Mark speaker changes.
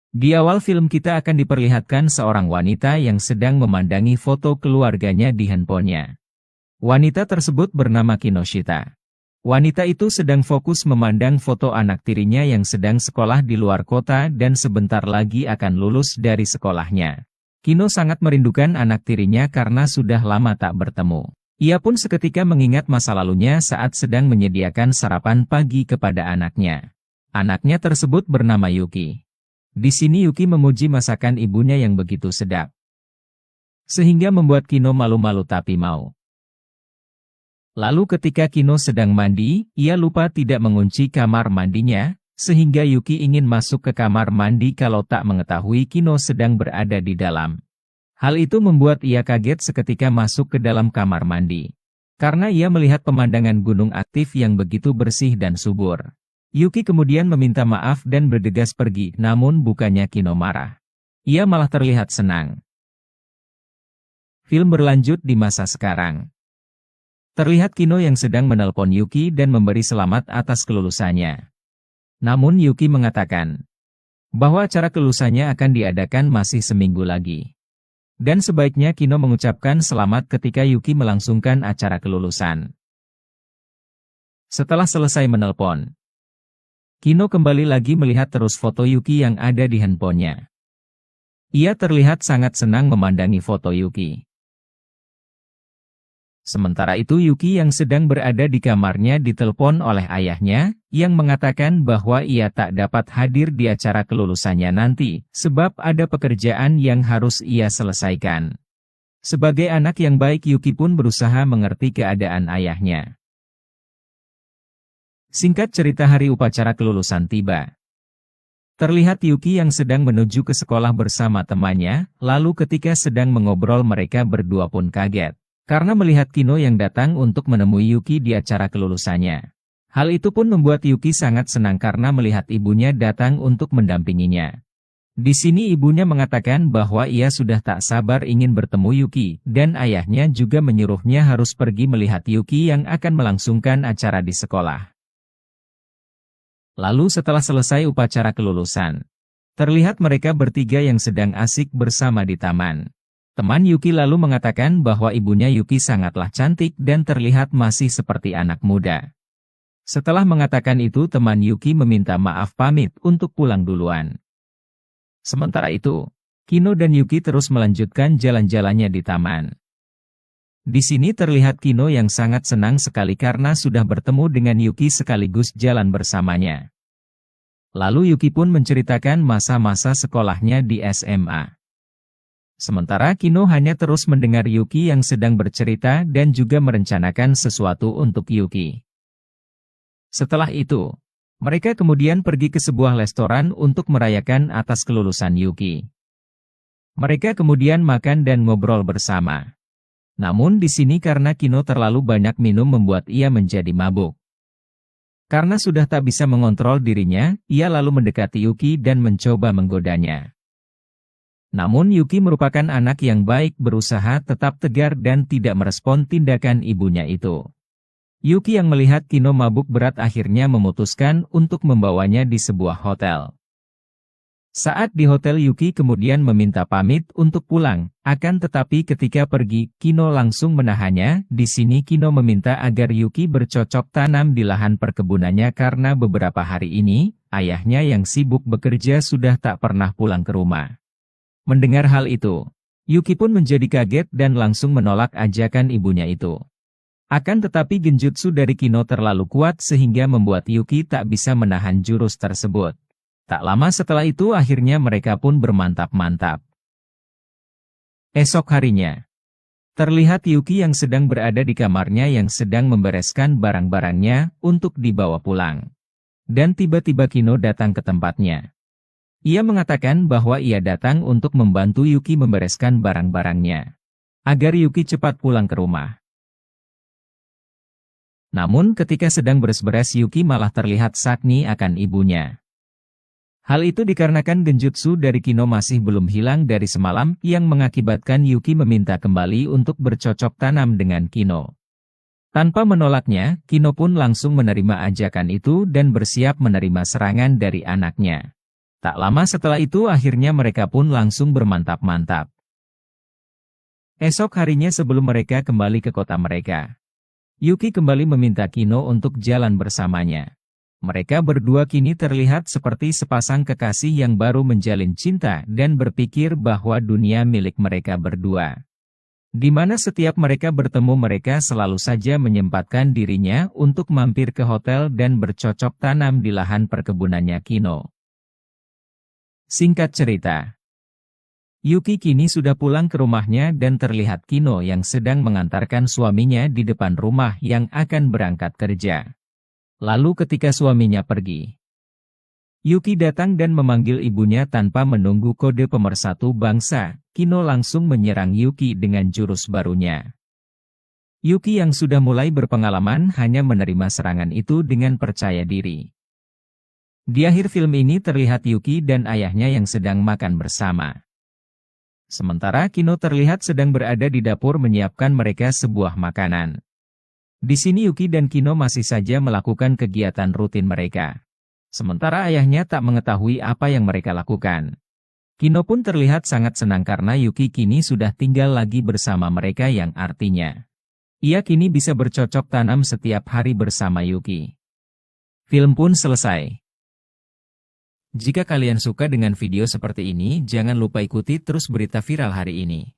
Speaker 1: Di awal film kita akan diperlihatkan seorang wanita yang sedang memandangi foto keluarganya di handphonenya. Wanita tersebut bernama Kinoshita. Wanita itu sedang fokus memandang foto anak tirinya yang sedang sekolah di luar kota dan sebentar lagi akan lulus dari sekolahnya. Kino sangat merindukan anak tirinya karena sudah lama tak bertemu. Ia pun seketika mengingat masa lalunya saat sedang menyediakan sarapan pagi kepada anaknya. Anaknya tersebut bernama Yuki. Di sini Yuki memuji masakan ibunya yang begitu sedap, sehingga membuat Kino malu-malu tapi mau. Lalu ketika Kino sedang mandi, ia lupa tidak mengunci kamar mandinya, sehingga Yuki ingin masuk ke kamar mandi kalau tak mengetahui Kino sedang berada di dalam. Hal itu membuat ia kaget seketika masuk ke dalam kamar mandi. Karena ia melihat pemandangan gunung aktif yang begitu bersih dan subur. Yuki kemudian meminta maaf dan bergegas pergi, namun bukannya Kino marah. Ia malah terlihat senang. Film berlanjut di masa sekarang. Terlihat Kino yang sedang menelpon Yuki dan memberi selamat atas kelulusannya. Namun Yuki mengatakan bahwa acara kelulusannya akan diadakan masih seminggu lagi. Dan sebaiknya Kino mengucapkan selamat ketika Yuki melangsungkan acara kelulusan. Setelah selesai menelpon, Kino kembali lagi melihat terus foto Yuki yang ada di handphonenya. Ia terlihat sangat senang memandangi foto Yuki. Sementara itu Yuki yang sedang berada di kamarnya ditelepon oleh ayahnya, yang mengatakan bahwa ia tak dapat hadir di acara kelulusannya nanti, sebab ada pekerjaan yang harus ia selesaikan. Sebagai anak yang baik Yuki pun berusaha mengerti keadaan ayahnya. Singkat cerita hari upacara kelulusan tiba. Terlihat Yuki yang sedang menuju ke sekolah bersama temannya, lalu ketika sedang mengobrol mereka berdua pun kaget. Karena melihat Kino yang datang untuk menemui Yuki di acara kelulusannya. Hal itu pun membuat Yuki sangat senang karena melihat ibunya datang untuk mendampinginya. Di sini ibunya mengatakan bahwa ia sudah tak sabar ingin bertemu Yuki, dan ayahnya juga menyuruhnya harus pergi melihat Yuki yang akan melangsungkan acara di sekolah. Lalu setelah selesai upacara kelulusan, terlihat mereka bertiga yang sedang asik bersama di taman. Teman Yuki lalu mengatakan bahwa ibunya Yuki sangatlah cantik dan terlihat masih seperti anak muda. Setelah mengatakan itu teman Yuki meminta maaf pamit untuk pulang duluan. Sementara itu, Kino dan Yuki terus melanjutkan jalan-jalannya di taman. Di sini terlihat Kino yang sangat senang sekali karena sudah bertemu dengan Yuki sekaligus jalan bersamanya. Lalu Yuki pun menceritakan masa-masa sekolahnya di SMA. Sementara Kino hanya terus mendengar Yuki yang sedang bercerita dan juga merencanakan sesuatu untuk Yuki. Setelah itu, mereka kemudian pergi ke sebuah restoran untuk merayakan atas kelulusan Yuki. Mereka kemudian makan dan ngobrol bersama. Namun di sini karena Kino terlalu banyak minum membuat ia menjadi mabuk. Karena sudah tak bisa mengontrol dirinya, ia lalu mendekati Yuki dan mencoba menggodanya. Namun Yuki merupakan anak yang baik, berusaha tetap tegar dan tidak merespon tindakan ibunya itu. Yuki yang melihat Kino mabuk berat akhirnya memutuskan untuk membawanya di sebuah hotel. Saat di hotel Yuki kemudian meminta pamit untuk pulang, akan tetapi ketika pergi, Kino langsung menahannya. Di sini Kino meminta agar Yuki bercocok tanam di lahan perkebunannya karena beberapa hari ini, ayahnya yang sibuk bekerja sudah tak pernah pulang ke rumah. Mendengar hal itu, Yuki pun menjadi kaget dan langsung menolak ajakan ibunya itu. Akan tetapi genjutsu dari Kino terlalu kuat sehingga membuat Yuki tak bisa menahan jurus tersebut. Tak lama setelah itu akhirnya mereka pun bermantap-mantap. Esok harinya, terlihat Yuki yang sedang berada di kamarnya yang sedang membereskan barang-barangnya untuk dibawa pulang. Dan tiba-tiba Kino datang ke tempatnya. Ia mengatakan bahwa ia datang untuk membantu Yuki membereskan barang-barangnya, agar Yuki cepat pulang ke rumah. Namun ketika sedang beres-beres Yuki malah terlihat sakni akan ibunya. Hal itu dikarenakan genjutsu dari Kino masih belum hilang dari semalam yang mengakibatkan Yuki meminta kembali untuk bercocok tanam dengan Kino. Tanpa menolaknya, Kino pun langsung menerima ajakan itu dan bersiap menerima serangan dari anaknya. Tak lama setelah itu akhirnya mereka pun langsung bermantap-mantap. Esok harinya sebelum mereka kembali ke kota mereka, Yuki kembali meminta Kino untuk jalan bersamanya. Mereka berdua kini terlihat seperti sepasang kekasih yang baru menjalin cinta dan berpikir bahwa dunia milik mereka berdua. Di mana setiap mereka bertemu mereka selalu saja menyempatkan dirinya untuk mampir ke hotel dan bercocok tanam di lahan perkebunannya Kino. Singkat cerita, Yuki kini sudah pulang ke rumahnya dan terlihat Kino yang sedang mengantarkan suaminya di depan rumah yang akan berangkat kerja. Lalu ketika suaminya pergi, Yuki datang dan memanggil ibunya tanpa menunggu kode pemersatu bangsa. Kino langsung menyerang Yuki dengan jurus barunya. Yuki yang sudah mulai berpengalaman hanya menerima serangan itu dengan percaya diri. Di akhir film ini terlihat Yuki dan ayahnya yang sedang makan bersama. Sementara Kino terlihat sedang berada di dapur menyiapkan mereka sebuah makanan. Di sini Yuki dan Kino masih saja melakukan kegiatan rutin mereka. Sementara ayahnya tak mengetahui apa yang mereka lakukan. Kino pun terlihat sangat senang karena Yuki kini sudah tinggal lagi bersama mereka yang artinya ia kini bisa bercocok tanam setiap hari bersama Yuki. Film pun selesai. Jika kalian suka dengan video seperti ini, jangan lupa ikuti terus berita viral hari ini.